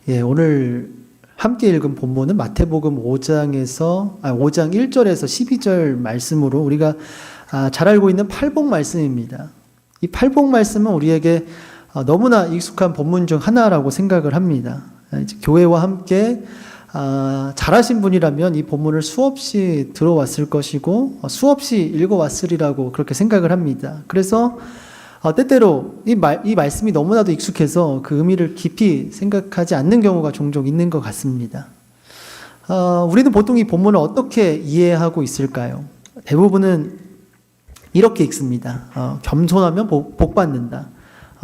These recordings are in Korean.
예, 오늘 함께 읽은 본문은 마태복음 5장 1절에서 12절 말씀으로 우리가 잘 알고 있는 팔복 말씀입니다. 이 팔복 말씀은 우리에게 너무나 익숙한 본문 중 하나라고 생각을 합니다. 교회와 함께 잘하신 분이라면 이 본문을 수없이 들어왔을 것이고 수없이 읽어왔으리라고 그렇게 생각을 합니다. 그래서 때때로 이 말씀이 너무나도 익숙해서 그 의미를 깊이 생각하지 않는 경우가 종종 있는 것 같습니다. 우리는 보통 이 본문을 어떻게 이해하고 있을까요? 대부분은 이렇게 읽습니다. 겸손하면 복 받는다.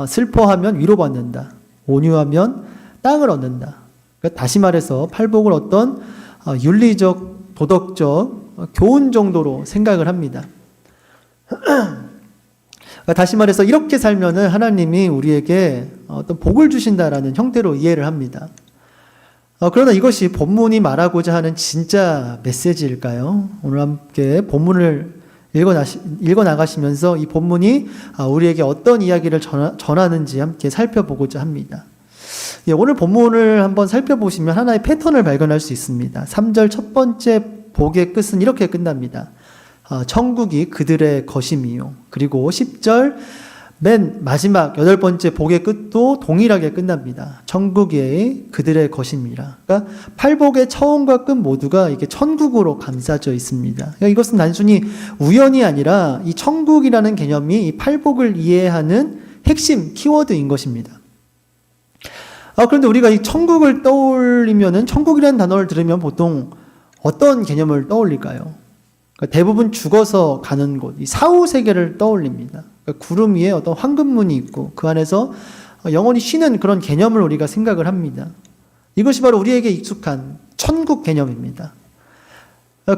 슬퍼하면 위로받는다. 온유하면 땅을 얻는다. 그러니까 다시 말해서 팔복을 어떤 윤리적, 도덕적 교훈 정도로 생각을 합니다. 다시 말해서 이렇게 살면은 하나님이 우리에게 어떤 복을 주신다라는 형태로 이해를 합니다. 그러나 이것이 본문이 말하고자 하는 진짜 메시지일까요? 오늘 함께 본문을 읽어 나가시면서 이 본문이 우리에게 어떤 이야기를 전하는지 함께 살펴보고자 합니다. 오늘 본문을 한번 살펴보시면 하나의 패턴을 발견할 수 있습니다. 3절 첫 번째 복의 끝은 이렇게 끝납니다. 천국이 그들의 것임이요. 그리고 10절 맨 마지막 8번째 복의 끝도 동일하게 끝납니다. 천국이 그들의 것임이라. 그러니까 팔복의 처음과 끝 모두가 이게 천국으로 감싸져 있습니다. 그러니까 이것은 단순히 우연이 아니라 이 천국이라는 개념이 이 팔복을 이해하는 핵심 키워드인 것입니다. 그런데 우리가 이 천국을 떠올리면은 천국이라는 단어를 들으면 보통 어떤 개념을 떠올릴까요? 그러니까 대부분 죽어서 가는 곳, 이 사후 세계를 떠올립니다. 그러니까 구름 위에 어떤 황금문이 있고 그 안에서 영원히 쉬는 그런 개념을 우리가 생각을 합니다. 이것이 바로 우리에게 익숙한 천국 개념입니다.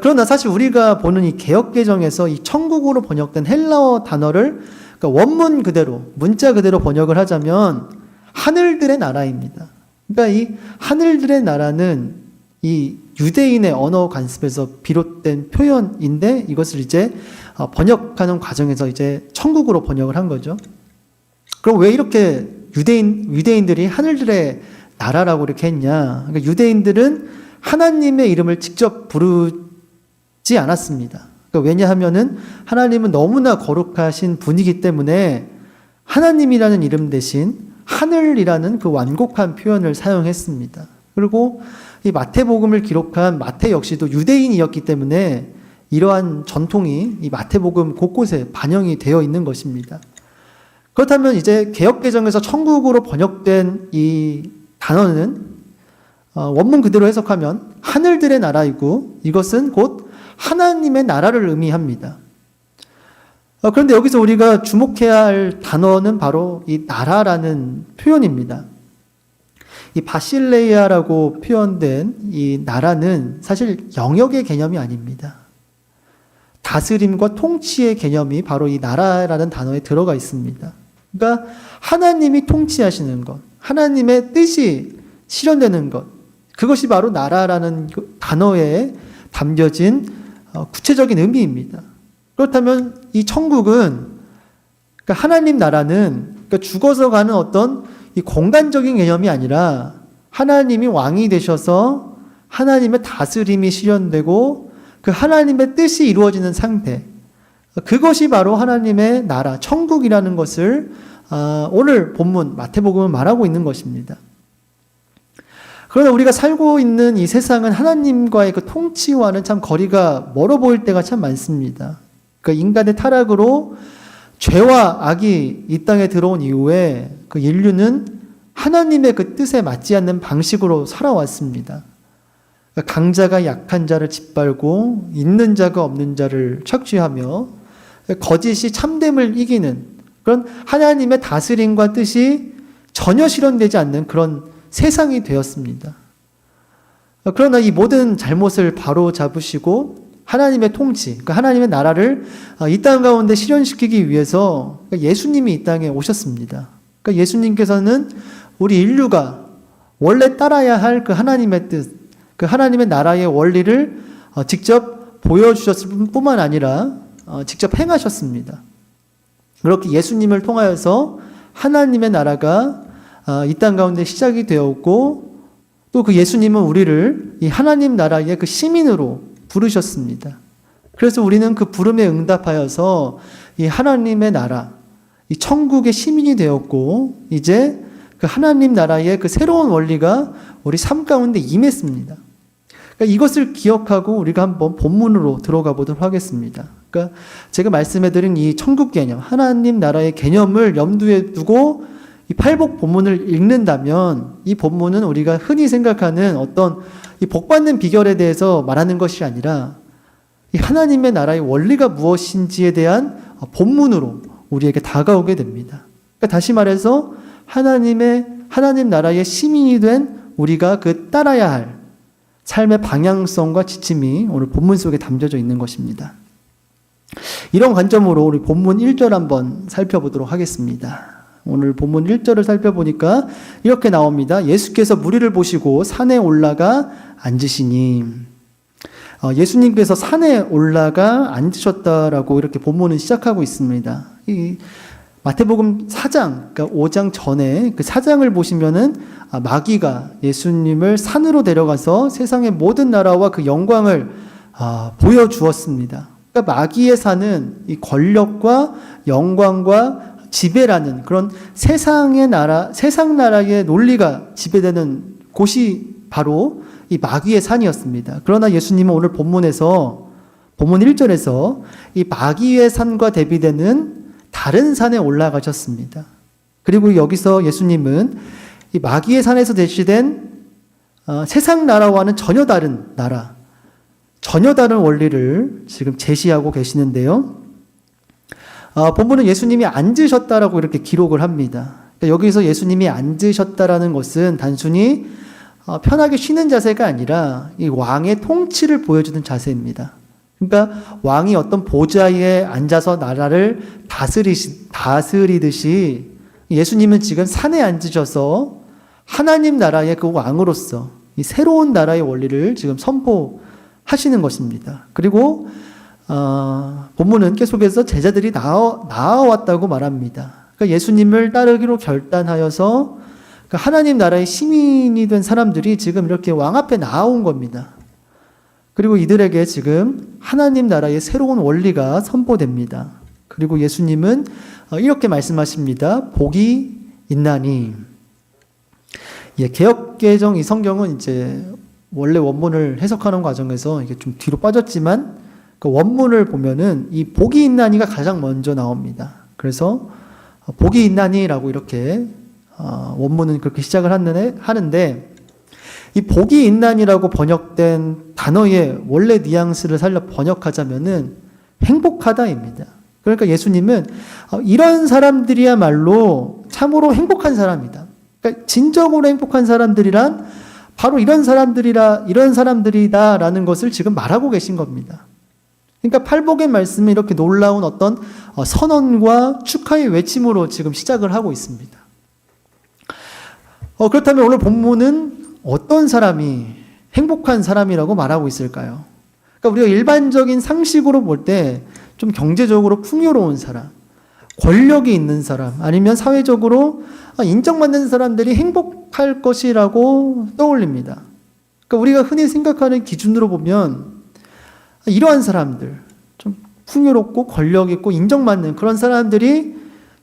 그러나 사실 우리가 보는 이 개역개정에서 이 천국으로 번역된 헬라어 단어를 그러니까 원문 그대로, 문자 그대로 번역을 하자면 하늘들의 나라입니다. 그러니까 이 하늘들의 나라는 이 유대인의 언어 관습에서 비롯된 표현인데 이것을 이제 번역하는 과정에서 이제 천국으로 번역을 한 거죠. 그럼 왜 이렇게 유대인들이 하늘들의 나라라고 이렇게 했냐? 그러니까 유대인들은 하나님의 이름을 직접 부르지 않았습니다. 그러니까 왜냐하면은 하나님은 너무나 거룩하신 분이기 때문에 하나님이라는 이름 대신 하늘이라는 그 완곡한 표현을 사용했습니다. 그리고 이 마태복음을 기록한 마태 역시도 유대인이었기 때문에 이러한 전통이 이 마태복음 곳곳에 반영이 되어 있는 것입니다. 그렇다면 이제 개역개정에서 천국으로 번역된 이 단어는 원문 그대로 해석하면 하늘들의 나라이고 이것은 곧 하나님의 나라를 의미합니다. 그런데 여기서 우리가 주목해야 할 단어는 바로 이 나라라는 표현입니다. 이 바실레이아라고 표현된 이 나라는 사실 영역의 개념이 아닙니다. 다스림과 통치의 개념이 바로 이 나라라는 단어에 들어가 있습니다. 그러니까 하나님이 통치하시는 것, 하나님의 뜻이 실현되는 것, 그것이 바로 나라라는 단어에 담겨진 구체적인 의미입니다. 그렇다면 이 천국은, 그러니까 하나님 나라는 그러니까 죽어서 가는 어떤 이 공간적인 개념이 아니라 하나님이 왕이 되셔서 하나님의 다스림이 실현되고 그 하나님의 뜻이 이루어지는 상태, 그것이 바로 하나님의 나라, 천국이라는 것을 오늘 본문 마태복음은 말하고 있는 것입니다. 그러나 우리가 살고 있는 이 세상은 하나님과의 그 통치와는 참 거리가 멀어 보일 때가 참 많습니다. 그러니까 인간의 타락으로 죄와 악이 이 땅에 들어온 이후에 그 인류는 하나님의 그 뜻에 맞지 않는 방식으로 살아왔습니다. 강자가 약한 자를 짓밟고 있는 자가 없는 자를 착취하며 거짓이 참됨을 이기는 그런 하나님의 다스림과 뜻이 전혀 실현되지 않는 그런 세상이 되었습니다. 그러나 이 모든 잘못을 바로 잡으시고 하나님의 통치, 그러니까 하나님의 나라를 이 땅 가운데 실현시키기 위해서 예수님이 이 땅에 오셨습니다. 그러니까 예수님께서는 우리 인류가 원래 따라야 할 그 하나님의 뜻, 그 하나님의 나라의 원리를 직접 보여주셨을 뿐만 아니라 직접 행하셨습니다. 그렇게 예수님을 통하여서 하나님의 나라가 이 땅 가운데 시작이 되었고 또 그 예수님은 우리를 이 하나님 나라의 그 시민으로 부르셨습니다. 그래서 우리는 그 부름에 응답하여서 이 하나님의 나라, 이 천국의 시민이 되었고, 이제 그 하나님 나라의 그 새로운 원리가 우리 삶 가운데 임했습니다. 그러니까 이것을 기억하고 우리가 한번 본문으로 들어가 보도록 하겠습니다. 그러니까 제가 말씀해드린 이 천국 개념, 하나님 나라의 개념을 염두에 두고 이 팔복 본문을 읽는다면 이 본문은 우리가 흔히 생각하는 어떤 이 복받는 비결에 대해서 말하는 것이 아니라 이 하나님의 나라의 원리가 무엇인지에 대한 본문으로 우리에게 다가오게 됩니다. 그러니까 다시 말해서 하나님 나라의 시민이 된 우리가 그 따라야 할 삶의 방향성과 지침이 오늘 본문 속에 담겨져 있는 것입니다. 이런 관점으로 우리 본문 1절 한번 살펴보도록 하겠습니다. 오늘 본문 1절을 살펴보니까 이렇게 나옵니다. 예수께서 무리를 보시고 산에 올라가 앉으시니. 예수님께서 산에 올라가 앉으셨다라고 이렇게 본문은 시작하고 있습니다. 이 마태복음 4장, 그러니까 5장 전에 그 4장을 보시면은 마귀가 예수님을 산으로 데려가서 세상의 모든 나라와 그 영광을 보여주었습니다. 그러니까 마귀의 산은 이 권력과 영광과 지배라는 그런 세상의 나라, 세상 나라의 논리가 지배되는 곳이 바로 이 마귀의 산이었습니다. 그러나 예수님은 오늘 본문 1절에서 이 마귀의 산과 대비되는 다른 산에 올라가셨습니다. 그리고 여기서 예수님은 이 마귀의 산에서 제시된 세상 나라와는 전혀 다른 나라, 전혀 다른 원리를 지금 제시하고 계시는데요. 본문은 예수님이 앉으셨다라고 이렇게 기록을 합니다. 그러니까 여기서 예수님이 앉으셨다라는 것은 단순히 편하게 쉬는 자세가 아니라 이 왕의 통치를 보여주는 자세입니다. 그러니까 왕이 어떤 보좌에 앉아서 나라를 다스리듯이 예수님은 지금 산에 앉으셔서 하나님 나라의 그 왕으로서 이 새로운 나라의 원리를 지금 선포하시는 것입니다. 그리고 본문은 계속해서 제자들이 나아왔다고 말합니다. 그러니까 예수님을 따르기로 결단하여서 하나님 나라의 시민이 된 사람들이 지금 이렇게 왕 앞에 나아온 겁니다. 그리고 이들에게 지금 하나님 나라의 새로운 원리가 선포됩니다. 그리고 예수님은 이렇게 말씀하십니다. 복이 있나니. 개역개정 이 성경은 이제 원래 원문을 해석하는 과정에서 이게 좀 뒤로 빠졌지만 그 원문을 보면은 이 복이 있나니가 가장 먼저 나옵니다. 그래서 복이 있나니라고 이렇게 원문은 그렇게 시작을 하는데 이 복이 있나니라고 번역된 단어의 원래 뉘앙스를 살려 번역하자면은 행복하다입니다. 그러니까 예수님은 이런 사람들이야말로 참으로 행복한 사람이다. 그러니까 진정으로 행복한 사람들이란 바로 이런 사람들이다라는 것을 지금 말하고 계신 겁니다. 그러니까 팔복의 말씀이 이렇게 놀라운 어떤 선언과 축하의 외침으로 지금 시작을 하고 있습니다. 그렇다면 오늘 본문은 어떤 사람이 행복한 사람이라고 말하고 있을까요? 그러니까 우리가 일반적인 상식으로 볼 때 좀 경제적으로 풍요로운 사람, 권력이 있는 사람, 아니면 사회적으로 인정받는 사람들이 행복할 것이라고 떠올립니다. 그러니까 우리가 흔히 생각하는 기준으로 보면 이러한 사람들, 좀 풍요롭고 권력 있고 인정받는 그런 사람들이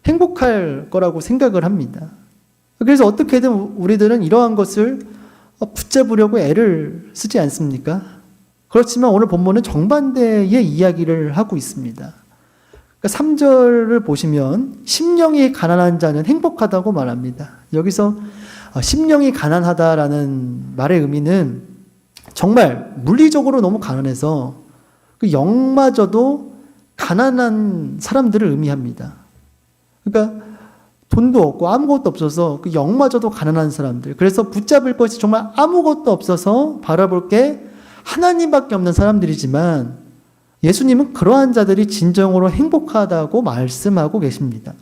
행복할 거라고 생각을 합니다. 그래서 어떻게든 우리들은 이러한 것을 붙잡으려고 애를 쓰지 않습니까? 그렇지만 오늘 본문은 정반대의 이야기를 하고 있습니다. 그러니까 3절을 보시면 심령이 가난한 자는 행복하다고 말합니다. 여기서 심령이 가난하다라는 말의 의미는 정말 물리적으로 너무 가난해서 그 영마저도 가난한 사람들을 의미합니다. 그러니까 돈도 없고 아무것도 없어서 그 영마저도 가난한 사람들. 그래서 붙잡을 것이 정말 아무것도 없어서 바라볼 게 하나님밖에 없는 사람들이지만 예수님은 그러한 자들이 진정으로 행복하다고 말씀하고 계십니다.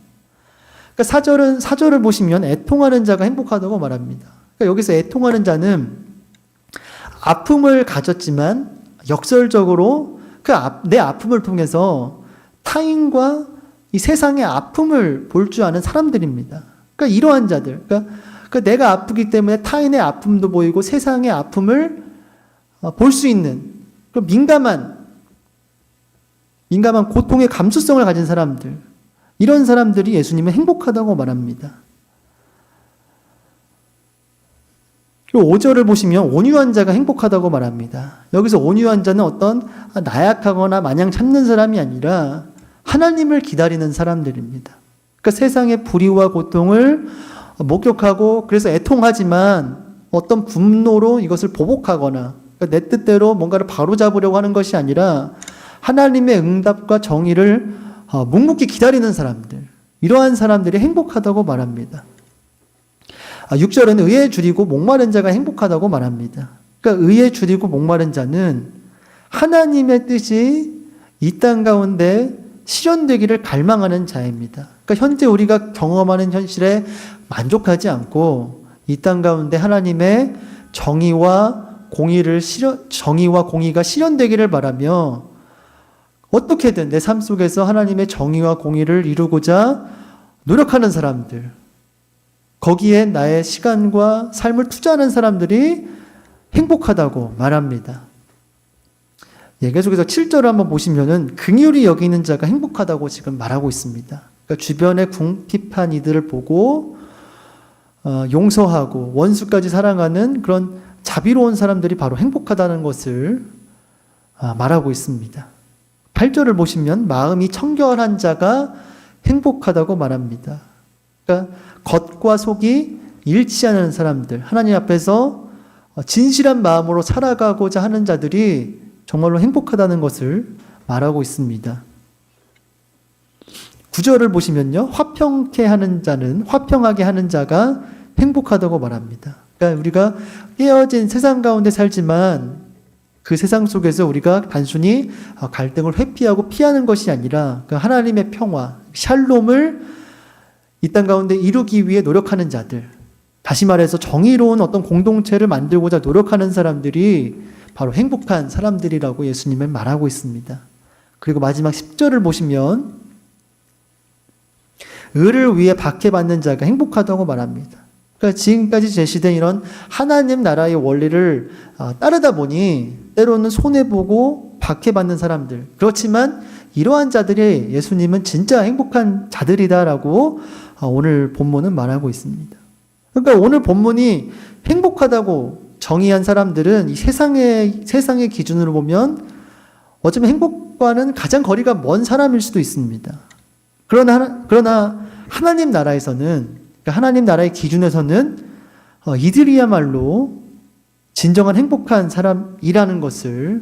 그러니까 4절을 보시면 애통하는 자가 행복하다고 말합니다. 그러니까 여기서 애통하는 자는 아픔을 가졌지만 역설적으로 내 아픔을 통해서 타인과 이 세상의 아픔을 볼 줄 아는 사람들입니다. 그러니까 이러한 자들, 그러니까 그러니까 내가 아프기 때문에 타인의 아픔도 보이고 세상의 아픔을 볼 수 있는 민감한 고통의 감수성을 가진 사람들, 이런 사람들이 예수님은 행복하다고 말합니다. 그리고 5절을 보시면 온유한 자가 행복하다고 말합니다. 여기서 온유한 자는 어떤 나약하거나 마냥 참는 사람이 아니라 하나님을 기다리는 사람들입니다. 그러니까 세상의 불의와 고통을 목격하고 그래서 애통하지만 어떤 분노로 이것을 보복하거나 그러니까 내 뜻대로 뭔가를 바로잡으려고 하는 것이 아니라 하나님의 응답과 정의를 묵묵히 기다리는 사람들, 이러한 사람들이 행복하다고 말합니다. 6절은 의에 줄이고 목마른 자가 행복하다고 말합니다. 그러니까 의에 줄이고 목마른 자는 하나님의 뜻이 이 땅 가운데 실현되기를 갈망하는 자입니다. 그러니까 현재 우리가 경험하는 현실에 만족하지 않고 이 땅 가운데 하나님의 정의와 공의가 실현되기를 바라며 어떻게든 내 삶 속에서 하나님의 정의와 공의를 이루고자 노력하는 사람들, 거기에 나의 시간과 삶을 투자하는 사람들이 행복하다고 말합니다. 계속해서 7절을 한번 보시면은 긍휼히 여기는 자가 행복하다고 지금 말하고 있습니다. 그러니까 주변의 궁핍한 이들을 보고 용서하고 원수까지 사랑하는 그런 자비로운 사람들이 바로 행복하다는 것을 말하고 있습니다. 8절을 보시면 마음이 청결한 자가 행복하다고 말합니다. 그러니까 겉과 속이 일치하는 사람들, 하나님 앞에서 진실한 마음으로 살아가고자 하는 자들이 정말로 행복하다는 것을 말하고 있습니다. 9절을 보시면요, 화평하게 하는 자가 행복하다고 말합니다. 그러니까 우리가 깨어진 세상 가운데 살지만 그 세상 속에서 우리가 단순히 갈등을 회피하고 피하는 것이 아니라 그 하나님의 평화, 샬롬을 이 땅 가운데 이루기 위해 노력하는 자들, 다시 말해서 정의로운 어떤 공동체를 만들고자 노력하는 사람들이 바로 행복한 사람들이라고 예수님은 말하고 있습니다. 그리고 마지막 10절을 보시면 의를 위해 박해받는 자가 행복하다고 말합니다. 그러니까 지금까지 제시된 이런 하나님 나라의 원리를 따르다 보니 때로는 손해보고 박해받는 사람들, 그렇지만 이러한 자들이 예수님은 진짜 행복한 자들이다라고 오늘 본문은 말하고 있습니다. 그러니까 오늘 본문이 행복하다고 정의한 사람들은 이 세상의 기준으로 보면 어쩌면 행복과는 가장 거리가 먼 사람일 수도 있습니다. 그러나 하나님 나라에서는, 그러니까 하나님 나라의 기준에서는 이들이야말로 진정한 행복한 사람이라는 것을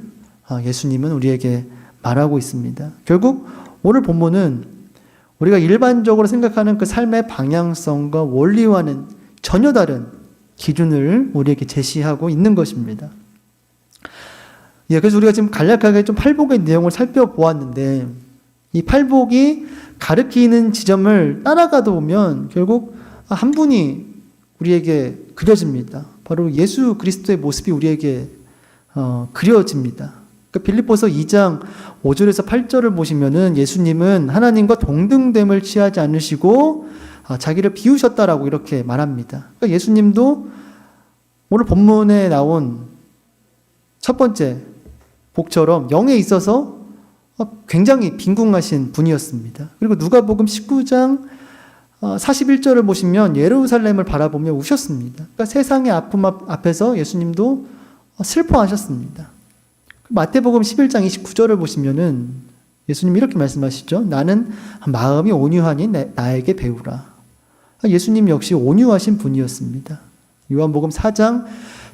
예수님은 우리에게 말하고 있습니다. 결국 오늘 본문은 우리가 일반적으로 생각하는 그 삶의 방향성과 원리와는 전혀 다른 기준을 우리에게 제시하고 있는 것입니다. 그래서 우리가 지금 간략하게 좀 팔복의 내용을 살펴보았는데, 이 팔복이 가리키는 지점을 따라가다 보면 결국 한 분이 우리에게 그려집니다. 바로 예수 그리스도의 모습이 우리에게 그려집니다. 빌립보서 2장 5절에서 8절을 보시면은 예수님은 하나님과 동등됨을 취하지 않으시고 자기를 비우셨다라고 이렇게 말합니다. 그러니까 예수님도 오늘 본문에 나온 첫 번째 복처럼 영에 있어서 굉장히 빈궁하신 분이었습니다. 그리고 누가복음 19장 41절을 보시면 예루살렘을 바라보며 우셨습니다. 그러니까 세상의 아픔 앞에서 예수님도 슬퍼하셨습니다. 마태복음 11장 29절을 보시면은 예수님이 이렇게 말씀하시죠. 나는 마음이 온유하니 나에게 배우라. 예수님 역시 온유하신 분이었습니다. 요한복음 4장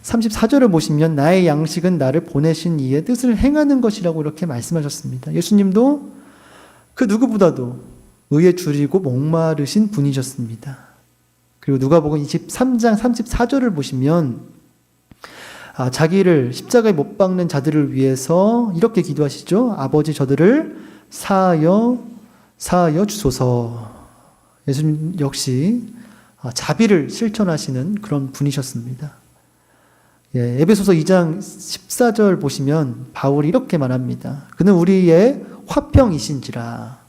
34절을 보시면 나의 양식은 나를 보내신 이의 뜻을 행하는 것이라고 이렇게 말씀하셨습니다. 예수님도 그 누구보다도 의에 줄이고 목마르신 분이셨습니다. 그리고 누가복음 23장 34절을 보시면 자기를 십자가에 못 박는 자들을 위해서 이렇게 기도하시죠. 아버지 저들을 사하여 주소서. 예수님 역시 자비를 실천하시는 그런 분이셨습니다. 에베소서 2장 14절 보시면 바울이 이렇게 말합니다. 그는 우리의 화평이신지라.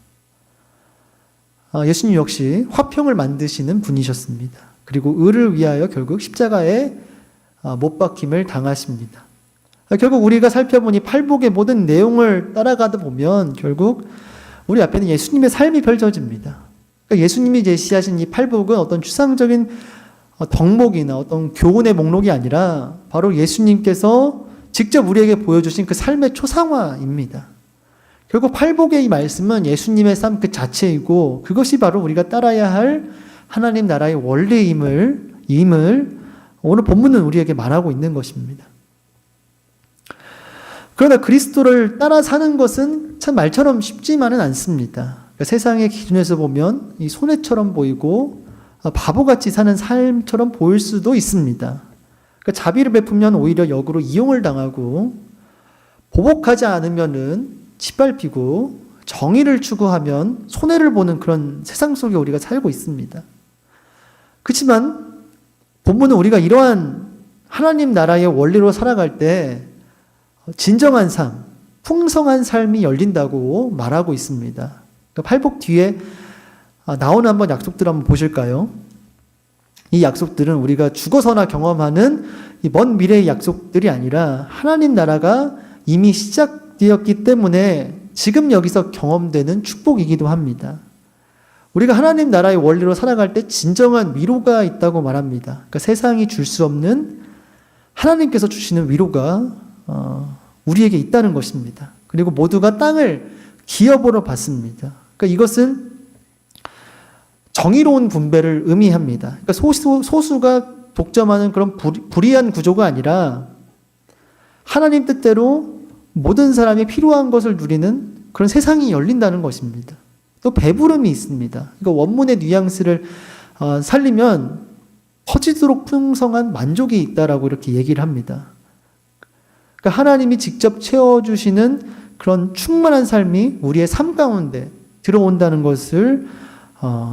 예수님 역시 화평을 만드시는 분이셨습니다. 그리고 의를 위하여 결국 십자가에 못 박힘을 당하십니다. 결국 우리가 살펴보니 팔복의 모든 내용을 따라가다 보면 결국 우리 앞에는 예수님의 삶이 펼쳐집니다. 그러니까 예수님이 제시하신 이 팔복은 어떤 추상적인 덕목이나 어떤 교훈의 목록이 아니라 바로 예수님께서 직접 우리에게 보여주신 그 삶의 초상화입니다. 결국 팔복의 이 말씀은 예수님의 삶 그 자체이고 그것이 바로 우리가 따라야 할 하나님 나라의 원리임을 오늘 본문은 우리에게 말하고 있는 것입니다. 그러나 그리스도를 따라 사는 것은 참 말처럼 쉽지만은 않습니다. 그러니까 세상의 기준에서 보면 이 손해처럼 보이고 바보같이 사는 삶처럼 보일 수도 있습니다. 그러니까 자비를 베풀면 오히려 역으로 이용을 당하고 보복하지 않으면은 짓밟히고 정의를 추구하면 손해를 보는 그런 세상 속에 우리가 살고 있습니다. 그렇지만 본문은 우리가 이러한 하나님 나라의 원리로 살아갈 때 진정한 삶, 풍성한 삶이 열린다고 말하고 있습니다. 그러니까 팔복 뒤에 나오는 한번 약속들 한번 보실까요? 이 약속들은 우리가 죽어서나 경험하는 이 먼 미래의 약속들이 아니라 하나님 나라가 이미 시작되었기 때문에 지금 여기서 경험되는 축복이기도 합니다. 우리가 하나님 나라의 원리로 살아갈 때 진정한 위로가 있다고 말합니다. 그러니까 세상이 줄 수 없는 하나님께서 주시는 위로가 우리에게 있다는 것입니다. 그리고 모두가 땅을 기업으로 받습니다. 그러니까 이것은 정의로운 분배를 의미합니다. 그러니까 소수가 독점하는 그런 불이한 구조가 아니라 하나님 뜻대로 모든 사람이 필요한 것을 누리는 그런 세상이 열린다는 것입니다. 또 배부름이 있습니다. 그러니까 원문의 뉘앙스를 살리면 터지도록 풍성한 만족이 있다라고 이렇게 얘기를 합니다. 그러니까 하나님이 직접 채워주시는 그런 충만한 삶이 우리의 삶 가운데 들어온다는 것을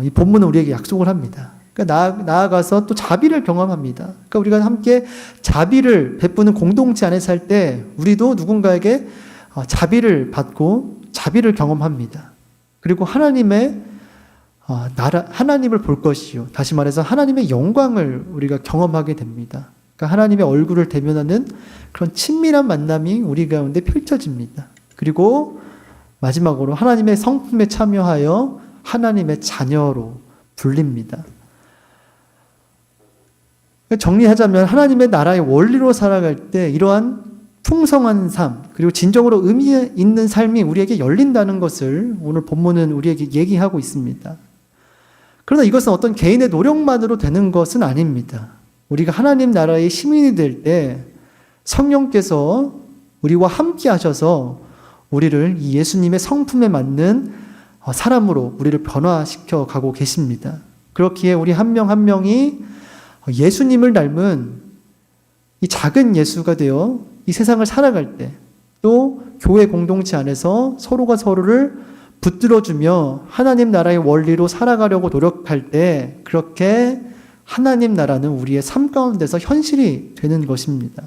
이 본문은 우리에게 약속을 합니다. 그러니까 나아가서 또 자비를 경험합니다. 그러니까 우리가 함께 자비를 베푸는 공동체 안에 살 때 우리도 누군가에게 자비를 받고 자비를 경험합니다. 그리고 하나님의 하나님을 볼 것이요. 다시 말해서 하나님의 영광을 우리가 경험하게 됩니다. 그러니까 하나님의 얼굴을 대면하는 그런 친밀한 만남이 우리 가운데 펼쳐집니다. 그리고 마지막으로 하나님의 성품에 참여하여 하나님의 자녀로 불립니다. 정리하자면 하나님의 나라의 원리로 살아갈 때 이러한 풍성한 삶 그리고 진정으로 의미 있는 삶이 우리에게 열린다는 것을 오늘 본문은 우리에게 얘기하고 있습니다. 그러나 이것은 어떤 개인의 노력만으로 되는 것은 아닙니다. 우리가 하나님 나라의 시민이 될 때 성령께서 우리와 함께 하셔서 우리를 이 예수님의 성품에 맞는 사람으로 우리를 변화시켜 가고 계십니다. 그렇기에 우리 한 명 한 명이 예수님을 닮은 이 작은 예수가 되어 이 세상을 살아갈 때 또 교회 공동체 안에서 서로가 서로를 붙들어주며 하나님 나라의 원리로 살아가려고 노력할 때 그렇게 하나님 나라는 우리의 삶 가운데서 현실이 되는 것입니다.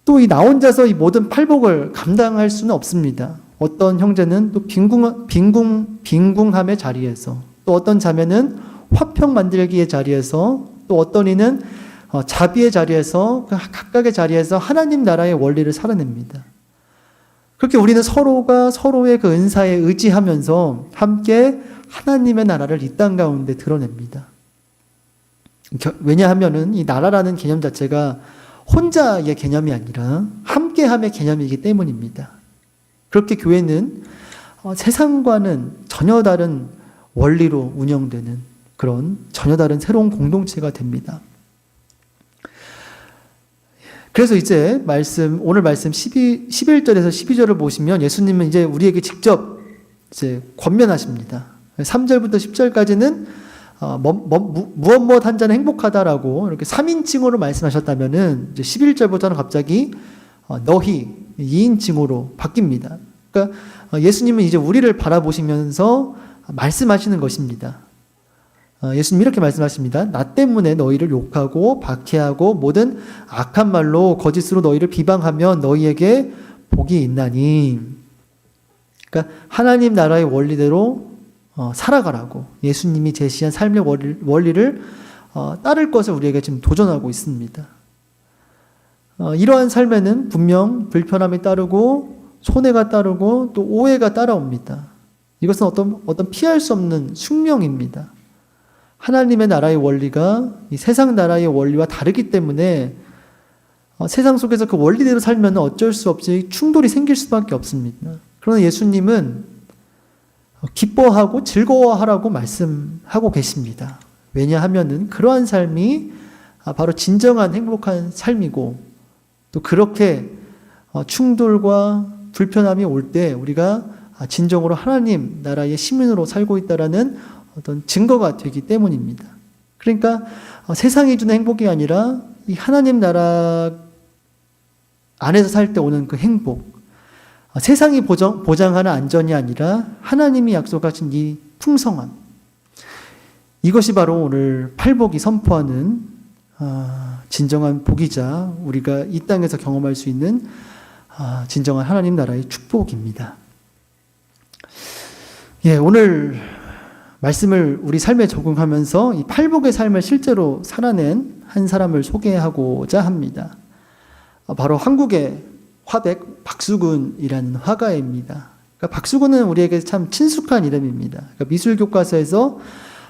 또 나 혼자서 이 모든 팔복을 감당할 수는 없습니다. 어떤 형제는 또 빈궁함의 자리에서 또 어떤 자매는 화평 만들기의 자리에서 또 어떤 이는 자비의 자리에서 각각의 자리에서 하나님 나라의 원리를 살아냅니다. 그렇게 우리는 서로가 서로의 그 은사에 의지하면서 함께 하나님의 나라를 이 땅 가운데 드러냅니다. 왜냐하면은 이 나라라는 개념 자체가 혼자의 개념이 아니라 함께함의 개념이기 때문입니다. 그렇게 교회는 세상과는 전혀 다른 원리로 운영되는 그런 전혀 다른 새로운 공동체가 됩니다. 그래서 이제 오늘 말씀 11절에서 12절을 보시면 예수님은 이제 우리에게 직접 이제 권면하십니다. 3절부터 10절까지는 무엇 한 자는 행복하다라고 이렇게 3인칭으로 말씀하셨다면은 이제 11절부터는 갑자기 너희 2인칭으로 바뀝니다. 그러니까 예수님은 이제 우리를 바라보시면서 말씀하시는 것입니다. 예수님 이렇게 말씀하십니다. 나 때문에 너희를 욕하고 박해하고 모든 악한 말로 거짓으로 너희를 비방하면 너희에게 복이 있나니. 그러니까 하나님 나라의 원리대로 살아가라고 예수님이 제시한 삶의 원리를 따를 것을 우리에게 지금 도전하고 있습니다. 이러한 삶에는 분명 불편함이 따르고 손해가 따르고 또 오해가 따라옵니다. 이것은 어떤 피할 수 없는 숙명입니다. 하나님의 나라의 원리가 이 세상 나라의 원리와 다르기 때문에 세상 속에서 그 원리대로 살면 어쩔 수 없이 충돌이 생길 수밖에 없습니다. 그러나 예수님은 기뻐하고 즐거워하라고 말씀하고 계십니다. 왜냐하면은 그러한 삶이 바로 진정한 행복한 삶이고 또 그렇게 충돌과 불편함이 올 때 우리가 진정으로 하나님 나라의 시민으로 살고 있다라는 어떤 증거가 되기 때문입니다. 그러니까 세상이 주는 행복이 아니라 이 하나님 나라 안에서 살 때 오는 그 행복, 세상이 보장하는 안전이 아니라 하나님이 약속하신 이 풍성함, 이것이 바로 오늘 팔복이 선포하는 진정한 복이자 우리가 이 땅에서 경험할 수 있는 진정한 하나님 나라의 축복입니다. 예, 오늘 말씀을 우리 삶에 적용하면서 이 팔복의 삶을 실제로 살아낸 한 사람을 소개하고자 합니다. 바로 한국의 화백 박수근이라는 화가입니다. 그러니까 박수근은 우리에게 참 친숙한 이름입니다. 그러니까 미술 교과서에서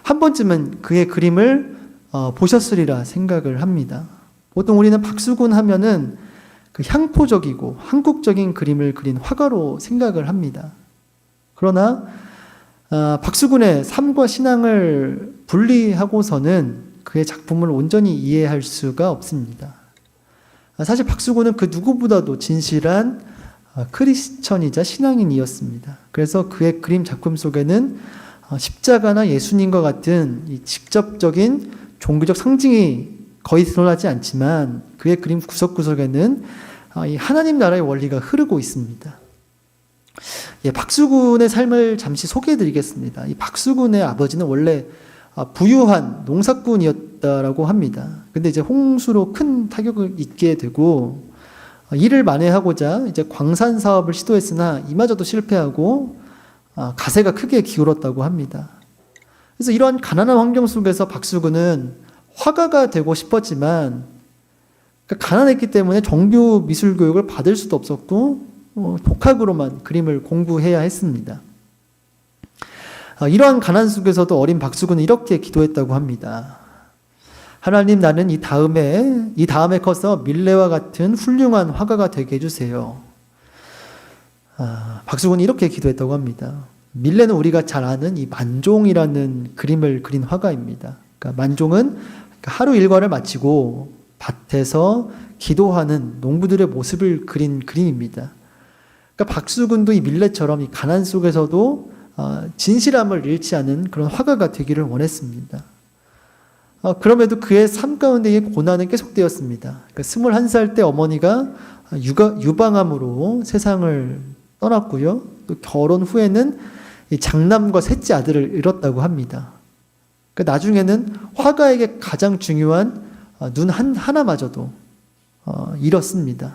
한 번쯤은 그의 그림을 보셨으리라 생각을 합니다. 보통 우리는 박수근 하면은 그 향토적이고 한국적인 그림을 그린 화가로 생각을 합니다. 그러나 박수근의 삶과 신앙을 분리하고서는 그의 작품을 온전히 이해할 수가 없습니다. 사실 박수근은 그 누구보다도 진실한 크리스천이자 신앙인이었습니다. 그래서 그의 그림 작품 속에는 십자가나 예수님과 같은 이 직접적인 종교적 상징이 거의 드러나지 않지만 그의 그림 구석구석에는 이 하나님 나라의 원리가 흐르고 있습니다. 예, 박수근의 삶을 잠시 소개해드리겠습니다. 이 박수근의 아버지는 원래 부유한 농사꾼이었다라고 합니다. 근데 이제 홍수로 큰 타격을 입게 되고 이를 만회하고자 이제 광산 사업을 시도했으나 이마저도 실패하고 가세가 크게 기울었다고 합니다. 그래서 이러한 가난한 환경 속에서 박수근은 화가가 되고 싶었지만 가난했기 때문에 정규 미술 교육을 받을 수도 없었고 독학으로만 그림을 공부해야 했습니다. 이러한 가난 속에서도 어린 박수근은 이렇게 기도했다고 합니다. 하나님, 나는 이 다음에 커서 밀레와 같은 훌륭한 화가가 되게 해주세요. 박수근이 이렇게 기도했다고 합니다. 밀레는 우리가 잘 아는 이 만종이라는 그림을 그린 화가입니다. 그러니까 만종은 하루 일과를 마치고 밭에서 기도하는 농부들의 모습을 그린 그림입니다. 그러니까 박수근도 이 밀레처럼 이 가난 속에서도 진실함을 잃지 않은 그런 화가가 되기를 원했습니다. 그럼에도 그의 삶 가운데의 고난은 계속되었습니다. 그러니까 21살 때 어머니가 유방암으로 세상을 떠났고요. 또 결혼 후에는 이 장남과 셋째 아들을 잃었다고 합니다. 그러니까 나중에는 화가에게 가장 중요한 눈 하나마저도 잃었습니다.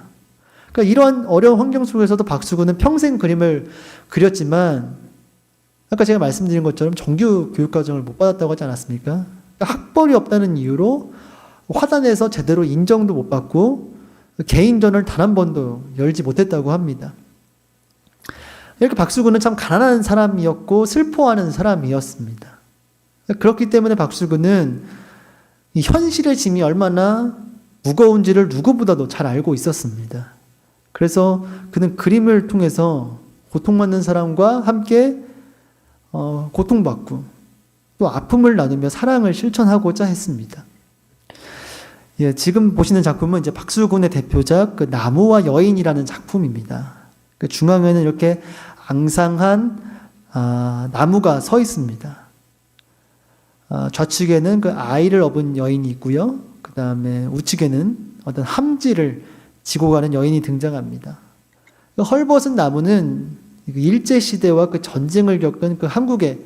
그러니까 이러한 어려운 환경 속에서도 박수근은 평생 그림을 그렸지만 아까 제가 말씀드린 것처럼 정규 교육과정을 못 받았다고 하지 않았습니까? 그러니까 학벌이 없다는 이유로 화단에서 제대로 인정도 못 받고 개인전을 단 한 번도 열지 못했다고 합니다. 이렇게 박수근은 참 가난한 사람이었고 슬퍼하는 사람이었습니다. 그렇기 때문에 박수근은 이 현실의 짐이 얼마나 무거운지를 누구보다도 잘 알고 있었습니다. 그래서 그는 그림을 통해서 고통받는 사람과 함께 고통받고 또 아픔을 나누며 사랑을 실천하고자 했습니다. 예, 지금 보시는 작품은 이제 박수근의 대표작 그 나무와 여인이라는 작품입니다. 그 중앙에는 이렇게 앙상한 나무가 서 있습니다. 좌측에는 그 아이를 업은 여인이 있고요. 그 다음에 우측에는 어떤 함지를 지고 가는 여인이 등장합니다. 그 헐벗은 나무는 일제시대와 그 전쟁을 겪은 그 한국의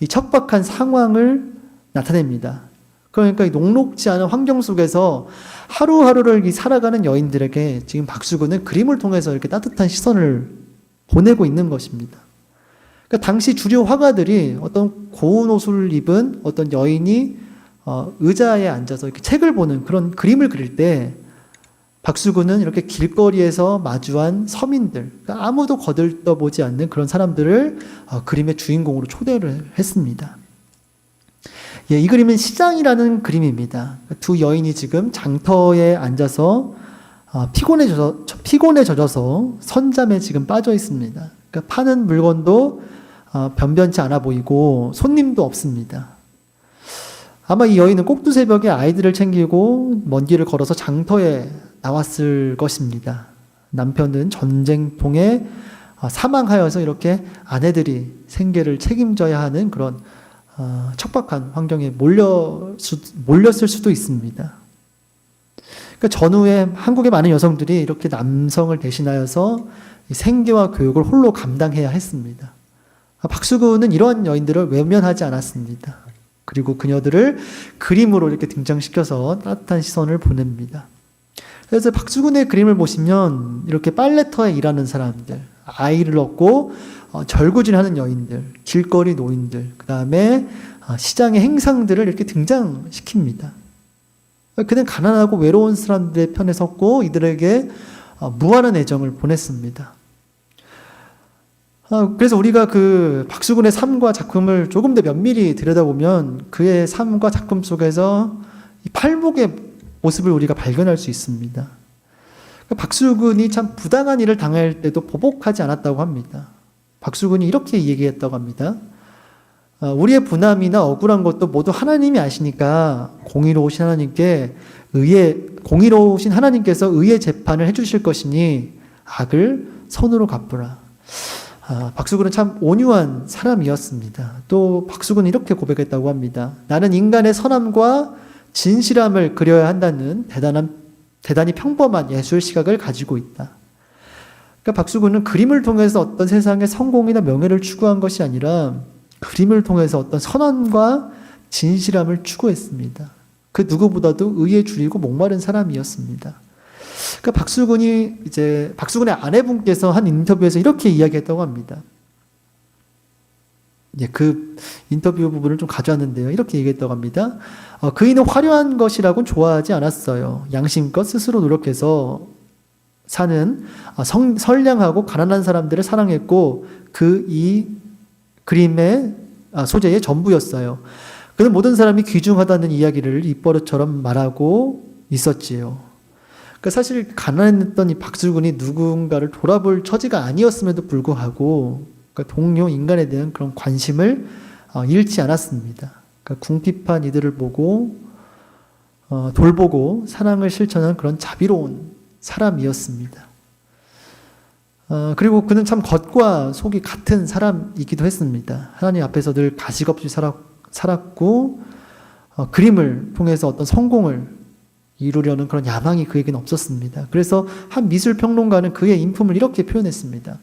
이 척박한 상황을 나타냅니다. 그러니까 녹록지 않은 환경 속에서 하루하루를 살아가는 여인들에게 지금 박수근은 그림을 통해서 이렇게 따뜻한 시선을 보내고 있는 것입니다. 그러니까 당시 주류 화가들이 어떤 고운 옷을 입은 어떤 여인이 의자에 앉아서 이렇게 책을 보는 그런 그림을 그릴 때 박수근은 이렇게 길거리에서 마주한 서민들, 그러니까 아무도 거들떠보지 않는 그런 사람들을 그림의 주인공으로 초대를 했습니다. 예, 이 그림은 시장이라는 그림입니다. 두 여인이 지금 장터에 앉아서 피곤에 젖어서 선잠에 지금 빠져 있습니다. 그러니까 파는 물건도 변변치 않아 보이고 손님도 없습니다. 아마 이 여인은 꼭두새벽에 아이들을 챙기고 먼 길을 걸어서 장터에 나왔을 것입니다. 남편은 전쟁통에 사망하여서 이렇게 아내들이 생계를 책임져야 하는 그런 척박한 환경에 몰렸을 수도 있습니다. 그러니까 전후에 한국의 많은 여성들이 이렇게 남성을 대신하여서 생계와 교육을 홀로 감당해야 했습니다. 박수근은 이러한 여인들을 외면하지 않았습니다. 그리고 그녀들을 그림으로 이렇게 등장시켜서 따뜻한 시선을 보냅니다. 그래서 박수근의 그림을 보시면 이렇게 빨래터에 일하는 사람들, 아이를 얻고 절구질하는 여인들, 길거리 노인들, 그 다음에 시장의 행상들을 이렇게 등장시킵니다. 그는 가난하고 외로운 사람들의 편에 섰고 이들에게 무한한 애정을 보냈습니다. 그래서 우리가 그 박수근의 삶과 작품을 조금 더 면밀히 들여다보면 그의 삶과 작품 속에서 이 팔복의 모습을 우리가 발견할 수 있습니다. 박수근이 참 부당한 일을 당할 때도 보복하지 않았다고 합니다. 박수근이 이렇게 얘기했다고 합니다. 우리의 분함이나 억울한 것도 모두 하나님이 아시니까 공의로우신 하나님께서 의의 재판을 해주실 것이니 악을 선으로 갚으라. 박수근은 참 온유한 사람이었습니다. 또 박수근은 이렇게 고백했다고 합니다. 나는 인간의 선함과 진실함을 그려야 한다는 대단히 평범한 예술 시각을 가지고 있다. 그러니까 박수근은 그림을 통해서 어떤 세상의 성공이나 명예를 추구한 것이 아니라 그림을 통해서 어떤 선함과 진실함을 추구했습니다. 그 누구보다도 의에 줄이고 목마른 사람이었습니다. 그러니까 박수근의 아내분께서 한 인터뷰에서 이렇게 이야기했다고 합니다. 예, 그 인터뷰 부분을 좀 가져왔는데요. 이렇게 얘기했다고 합니다. 그이는 화려한 것이라고는 좋아하지 않았어요. 양심껏 스스로 노력해서 사는 선량하고 가난한 사람들을 사랑했고 이 그림의 소재의 전부였어요. 그는 모든 사람이 귀중하다는 이야기를 입버릇처럼 말하고 있었지요. 그러니까 사실 가난했던 이 박수근이 누군가를 돌아볼 처지가 아니었음에도 불구하고 그러니까 동료 인간에 대한 그런 관심을 잃지 않았습니다. 그러니까 궁핍한 이들을 보고 돌보고 사랑을 실천하는 그런 자비로운 사람이었습니다. 그리고 그는 참 겉과 속이 같은 사람이기도 했습니다. 하나님 앞에서 늘 가식 없이 살았고 그림을 통해서 어떤 성공을 이루려는 그런 야망이 그에게는 없었습니다. 그래서 한 미술평론가는 그의 인품을 이렇게 표현했습니다.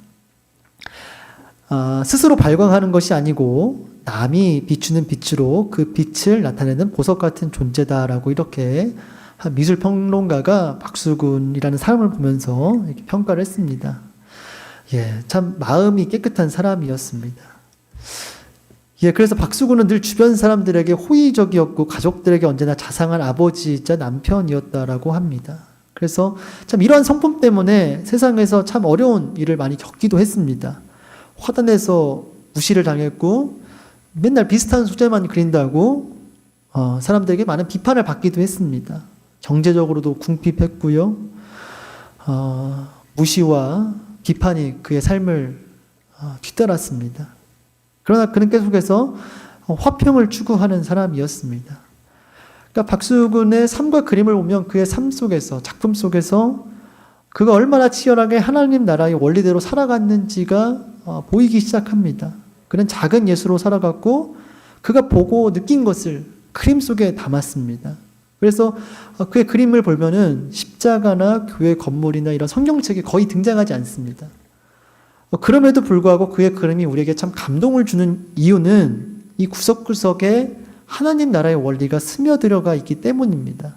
스스로 발광하는 것이 아니고 남이 비추는 빛으로 그 빛을 나타내는 보석 같은 존재다라고 이렇게 한 미술평론가가 박수근이라는 사람을 보면서 이렇게 평가를 했습니다. 예, 참 마음이 깨끗한 사람이었습니다. 예, 그래서 박수근은 늘 주변 사람들에게 호의적이었고 가족들에게 언제나 자상한 아버지이자 남편이었다라고 합니다. 그래서 참 이러한 성품 때문에 세상에서 참 어려운 일을 많이 겪기도 했습니다. 화단에서 무시를 당했고 맨날 비슷한 소재만 그린다고 사람들에게 많은 비판을 받기도 했습니다. 경제적으로도 궁핍했고요. 무시와 비판이 그의 삶을 뒤따랐습니다. 그러나 그는 계속해서 화평을 추구하는 사람이었습니다. 그러니까 박수근의 삶과 그림을 보면 그의 삶 속에서, 작품 속에서 그가 얼마나 치열하게 하나님 나라의 원리대로 살아갔는지가 보이기 시작합니다. 그는 작은 예수로 살아갔고 그가 보고 느낀 것을 그림 속에 담았습니다. 그래서 그의 그림을 보면은 십자가나 교회 건물이나 이런 성경책이 거의 등장하지 않습니다. 그럼에도 불구하고 그의 그림이 우리에게 참 감동을 주는 이유는 이 구석구석에 하나님 나라의 원리가 스며들어가 있기 때문입니다.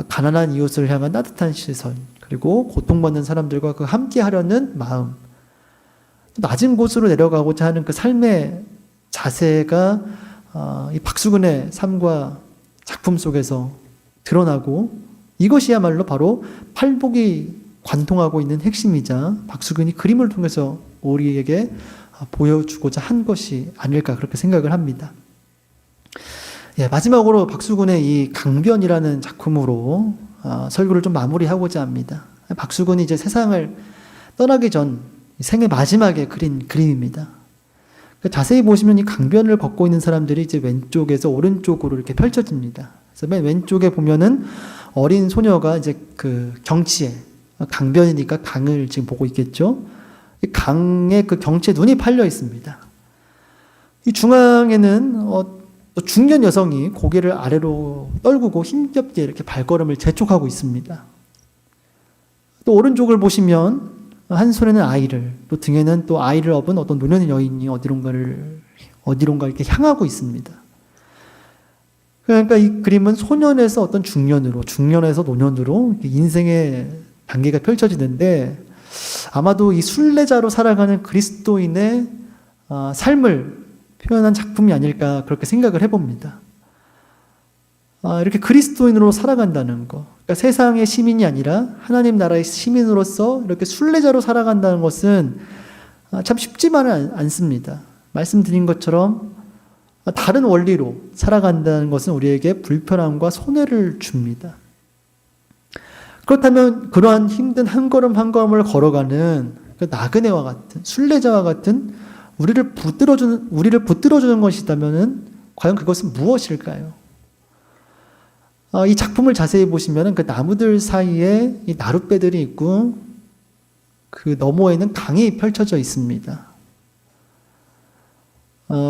가난한 이웃을 향한 따뜻한 시선, 그리고 고통받는 사람들과 그 함께 하려는 마음, 낮은 곳으로 내려가고자 하는 그 삶의 자세가 이 박수근의 삶과 작품 속에서 드러나고 이것이야말로 바로 팔복이 관통하고 있는 핵심이자 박수근이 그림을 통해서 우리에게 보여주고자 한 것이 아닐까 그렇게 생각을 합니다. 예, 마지막으로 박수근의 이 강변이라는 작품으로 설교를 좀 마무리하고자 합니다. 박수근이 이제 세상을 떠나기 전 생애 마지막에 그린 그림입니다. 자세히 보시면 이 강변을 걷고 있는 사람들이 이제 왼쪽에서 오른쪽으로 이렇게 펼쳐집니다. 그래서 맨 왼쪽에 보면은 어린 소녀가 이제 그 경치에, 강변이니까 강을 지금 보고 있겠죠. 이 강에 그 경치에 눈이 팔려 있습니다. 이 중앙에는 또 중년 여성이 고개를 아래로 떨구고 힘겹게 이렇게 발걸음을 재촉하고 있습니다. 또 오른쪽을 보시면 한 손에는 아이를, 또 등에는 또 아이를 업은 어떤 노년 여인이 어디론가 이렇게 향하고 있습니다. 그러니까 이 그림은 소년에서 어떤 중년으로, 중년에서 노년으로 인생의 단계가 펼쳐지는데 아마도 이 순례자로 살아가는 그리스도인의 삶을 표현한 작품이 아닐까 그렇게 생각을 해봅니다. 이렇게 그리스도인으로 살아간다는 것, 그러니까 세상의 시민이 아니라 하나님 나라의 시민으로서 이렇게 순례자로 살아간다는 것은 참 쉽지만은 않습니다. 말씀드린 것처럼 다른 원리로 살아간다는 것은 우리에게 불편함과 손해를 줍니다. 그렇다면 그러한 힘든 한 걸음 한 걸음을 걸어가는 그 나그네와 같은 순례자와 같은 우리를 붙들어주는 것이 있다면은 과연 그것은 무엇일까요? 이 작품을 자세히 보시면 그 나무들 사이에 이 나룻배들이 있고 그 너머에는 강이 펼쳐져 있습니다.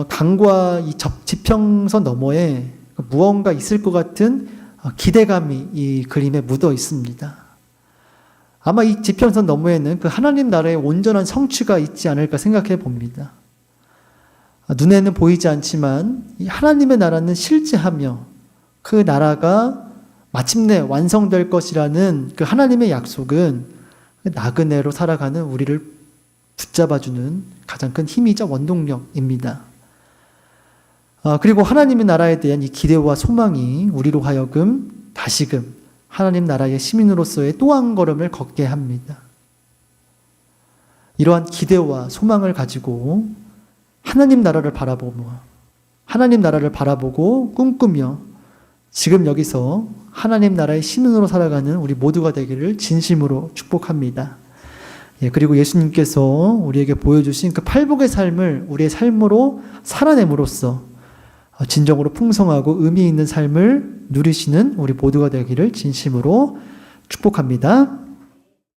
강과 이 지평선 너머에 무언가 있을 것 같은 기대감이 이 그림에 묻어 있습니다. 아마 이 지평선 너머에는 그 하나님 나라의 온전한 성취가 있지 않을까 생각해 봅니다. 눈에는 보이지 않지만 이 하나님의 나라는 실제하며 그 나라가 마침내 완성될 것이라는 그 하나님의 약속은 나그네로 살아가는 우리를 붙잡아주는 가장 큰 힘이자 원동력입니다. 그리고 하나님의 나라에 대한 이 기대와 소망이 우리로 하여금 다시금 하나님 나라의 시민으로서의 또 한 걸음을 걷게 합니다. 이러한 기대와 소망을 가지고 하나님 나라를 바라보고 꿈꾸며 지금 여기서 하나님 나라의 시민으로 살아가는 우리 모두가 되기를 진심으로 축복합니다. 그리고 예수님께서 우리에게 보여주신 그 팔복의 삶을 우리의 삶으로 살아냄으로써 진정으로 풍성하고 의미 있는 삶을 누리시는 우리 모두가 되기를 진심으로 축복합니다.